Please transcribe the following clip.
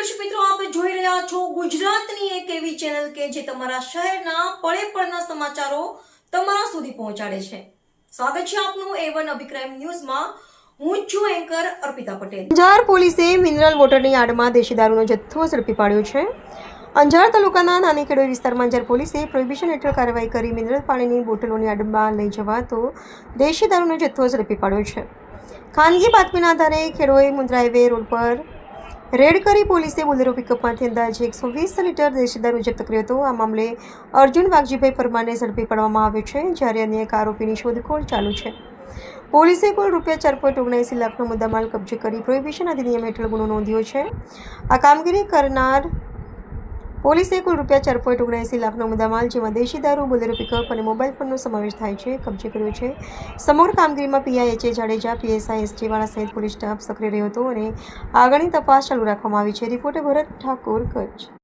દર્શક મિત્રો, આપ જોઈ રહ્યા છો ગુજરાતની એક એવી ચેનલ કે જે તમારા શહેરના પળે પળના સમાચારો તમારા સુધી પહોંચાડે છે. સ્વાગત છે આપનું A1 અભિક્રાઇમ ન્યૂઝમાં. હું છું એન્કર અર્પિતા પટેલ. અંજાર પોલીસે મિનરલ વોટરની આડમાં દેશી દારૂનો જથ્થો ઝડપી પાડ્યો છે. અંજાર તાલુકાના નાની ખેડોઈ વિસ્તારમાં અંજાર પોલીસે પ્રોહિબિશન હેઠળ કાર્યવાહી કરી મિનરલ પાણીની બોટલોની આડમાં લઈ જવાતો દેશી દારૂનો જથ્થો ઝડપી પાડ્યો છે. ખાનગી બાતમીના આધારે ખેડોઈ મુન્દ્રા હાઈવે રોડ પર રેડ કરી પોલીસે બોલેરો પિકઅપમાંથી અંદાજે 120 લીટર દેશી દારૂ જપ્ત કર્યો હતો. આ મામલે અર્જુન વાઘજીભાઈ પરમારને ઝડપી પાડવામાં આવ્યો છે, જ્યારે અન્ય એક આરોપીની શોધખોળ ચાલુ છે. પોલીસે કુલ ₹4.79 લાખનો મુદ્દામાલ કબજે કરી પ્રોહિબિશન અધિનિયમ હેઠળ ગુનો નોંધ્યો છે. આ કામગીરી કરનાર પોલીસે કુલ ₹4.79 લાખનો મુદ્દામાલ, જેમાં દેશી દારૂ, બોલેરો પિકઅપ અને મોબાઈલ ફોનનો સમાવેશ થાય છે, કબજે કર્યો છે. સમગ્ર કામગીરીમાં પીઆઈ એચ.એ. જાડેજા, પીએસઆઈ એસ.જે. વાળા સહિત પોલીસ સ્ટાફ સક્રિય રહ્યો હતો અને આગળની તપાસ ચાલુ રાખવામાં આવી છે. રિપોર્ટર ભરત ઠાકોર, કચ્છ.